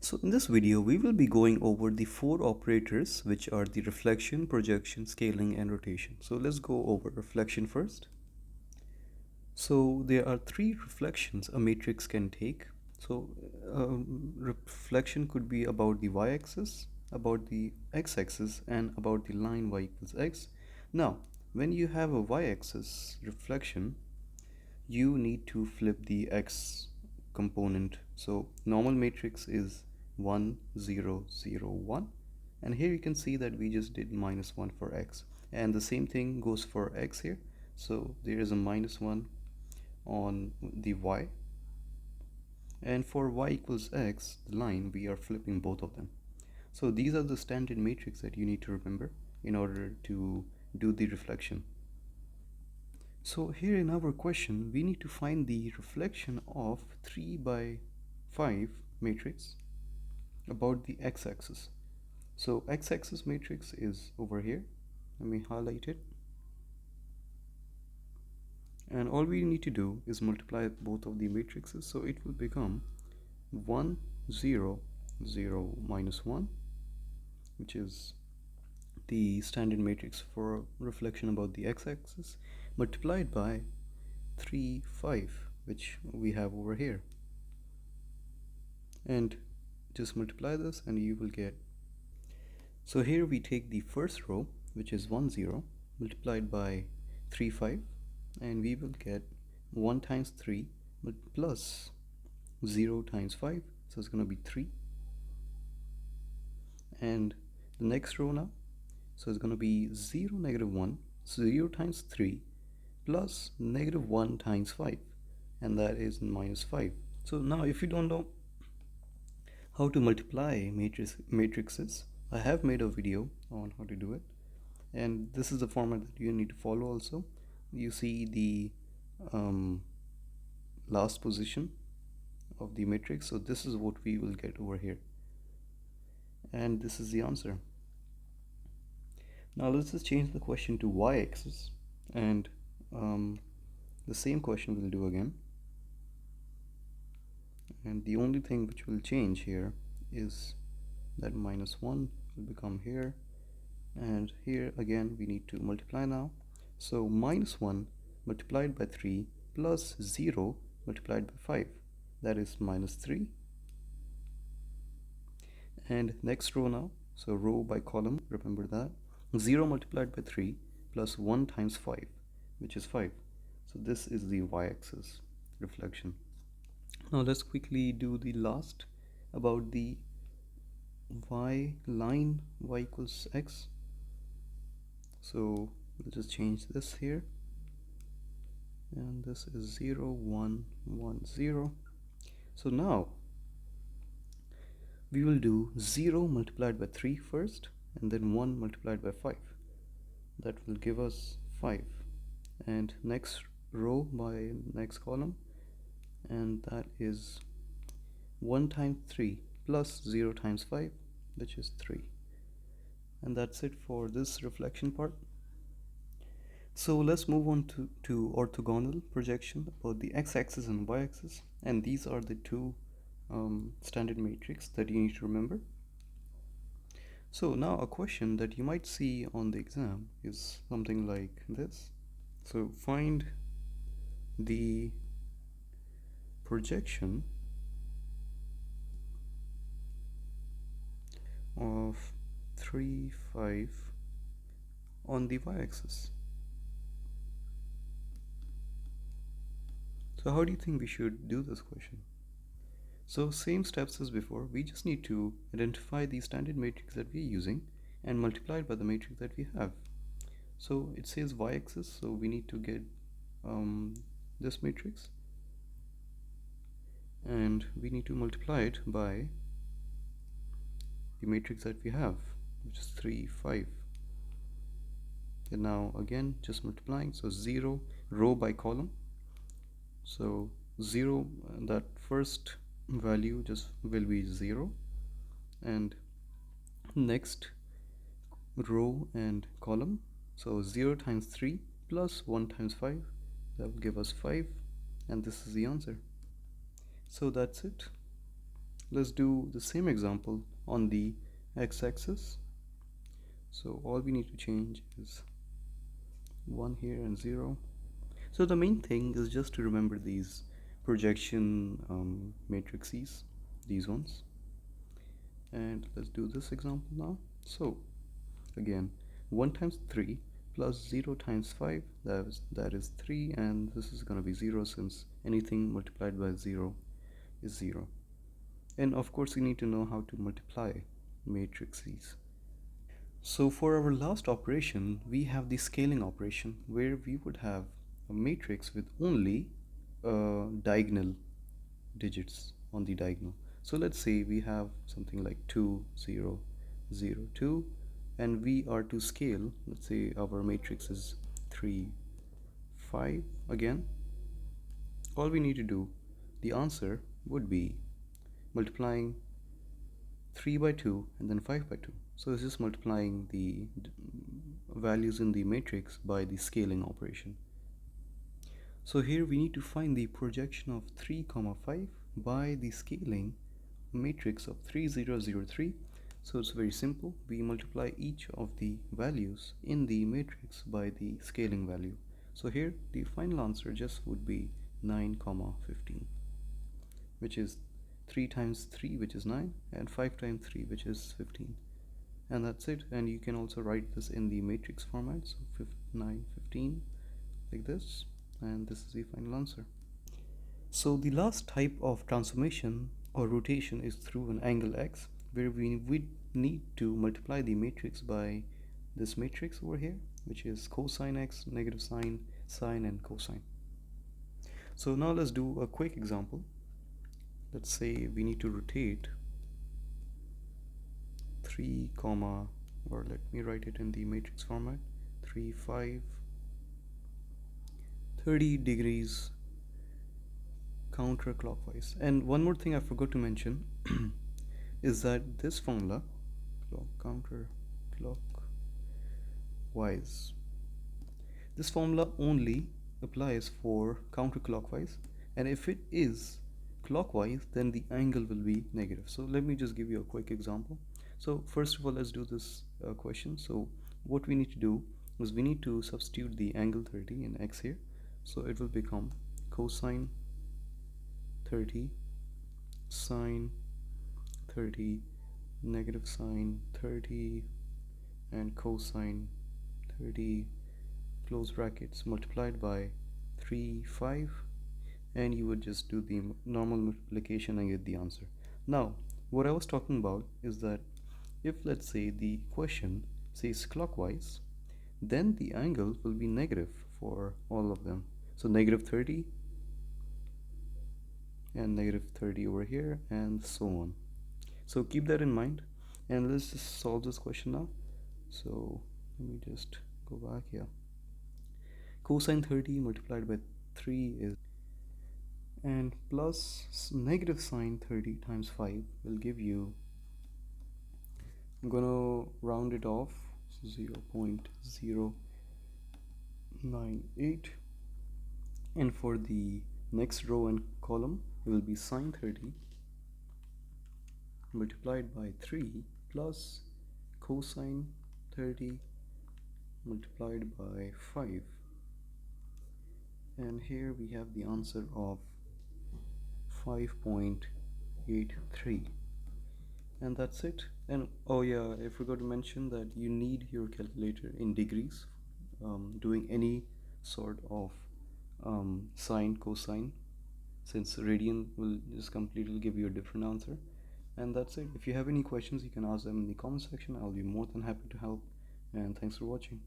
So in this video, we will be going over the four operators, which are the reflection, projection, scaling, and rotation. So let's go over reflection first. So there are three reflections a matrix can take. So reflection could be about the y-axis, about the x-axis, and about the line y equals x. Now, when you have a y-axis reflection, you need to flip the x component. So normal matrix is 1 0 0 1, and here you can see that we just did -1 for x, and the same thing goes for x here. So there is a -1 on the y, and for y equals x, the line, we are flipping both of them. So these are the standard matrix that you need to remember in order to do the reflection. So here in our question, we need to find the reflection of 3 by 5 matrix about the x-axis. So x-axis matrix is over here. Let me highlight it. And all we need to do is multiply both of the matrices. So it will become 1 0 0 -1, which is the standard matrix for reflection about the x-axis, multiplied by 3 5, which we have over here, and just multiply this and you will get. So here we take the first row, which is 1 0, multiplied by 3 5, and we will get 1 times 3 plus 0 times 5, so it's going to be 3. And the next row now, so it's going to be 0 -1, so 0 times 3 plus -1 times 5, and that is -5. So now if you don't know how to multiply matrices, I have made a video on how to do it, and this is the format that you need to follow. Also, you see the last position of the matrix, so this is what we will get over here, and this is the answer. Now let's just change the question to y-axis, and the same question we'll do again, and the only thing which will change here is that -1 will become here, and here again we need to multiply now. So -1 multiplied by 3 plus 0 multiplied by 5, that is -3. And next row now, so row by column, remember that 0 multiplied by 3 plus 1 times 5, which is 5. So this is the y-axis reflection. Now let's quickly do the last about the y line, y equals x. So we'll just change this here, and this is 0 1 1 0. So now we will do 0 multiplied by 3 first, and then 1 multiplied by 5. That will give us 5. And next row by next column, and that is 1 times 3 plus 0 times 5, which is 3. And that's it for this reflection part. So let's move on to orthogonal projection about the x-axis and y-axis, and these are the two standard matrix that you need to remember. So now a question that you might see on the exam is something like this. So find the projection of 3 5 on the y-axis. So how do you think we should do this question? So same steps as before, we just need to identify the standard matrix that we're using and multiply it by the matrix that we have. So it says y-axis, so we need to get this matrix, and we need to multiply it by the matrix that we have, which is 3 5. And now again just multiplying, so 0 row by column, so 0, that first value just will be 0, and next row and column, so 0 times 3 plus 1 times 5, that will give us 5, and this is the answer. So that's it. let's do the same example on the x-axis. So all we need to change is 1 here and 0. So the main thing is just to remember these projection matrices, these ones. And let's do this example now. So again, 1 times 3 plus 0 times 5, that is 3, and this is going to be 0 since anything multiplied by 0 is 0. And of course you need to know how to multiply matrices. So for our last operation, we have the scaling operation, where we would have a matrix with only diagonal digits on the diagonal. So let's say we have something like 2 0 0 2, and we are to scale. Let's say our matrix is 3 5. Again, all we need to do, the answer would be multiplying 3 by 2 and then 5 by 2. So it's just multiplying the values in the matrix by the scaling operation. So here we need to find the projection of 3 comma 5 by the scaling matrix of 3 0 0 3. So it's very simple. We multiply each of the values in the matrix by the scaling value. So here the final answer just would be 9 comma 15, which is 3 times 3, which is 9, and 5 times 3, which is 15. And that's it. And you can also write this in the matrix format, so 9 15, like this, and this is the final answer. So the last type of transformation or rotation is through an angle x, where we need to multiply the matrix by this matrix over here, which is cosine x, negative sine, sine, and cosine. So now let's do a quick example. Let's say we need to rotate 3 comma, or let me write it in the matrix format, 3 5 30 degrees counterclockwise. And one more thing I forgot to mention is that this formula, counterclockwise, this formula only applies for counterclockwise, and if it is clockwise, then the angle will be negative. So let me just give you a quick example. So first of all, let's do this question. So what we need to do is we need to substitute the angle 30 in x here. So it will become cosine 30, sine 30, negative sine 30, and cosine 30, close brackets, multiplied by 3 5, and you would just do the normal multiplication and get the answer. Now what I was talking about is that if, let's say, the question says clockwise, then the angle will be negative for all of them. So negative 30 and negative 30 over here, and so on. So keep that in mind, and let's just solve this question now. So let me just go back here. Cosine 30 multiplied by 3 is, and plus negative sine 30 times 5 will give you, I'm gonna round it off, 0.098, and for the next row and column it will be sine 30 multiplied by 3 plus cosine 30 multiplied by 5, and here we have the answer of 5.83, and that's it. And oh yeah, I forgot to mention that you need your calculator in degrees, doing any sort of sine, cosine, since radian will just completely give you a different answer. And that's it. If you have any questions, you can ask them in the comment section. I'll be more than happy to help, and thanks for watching.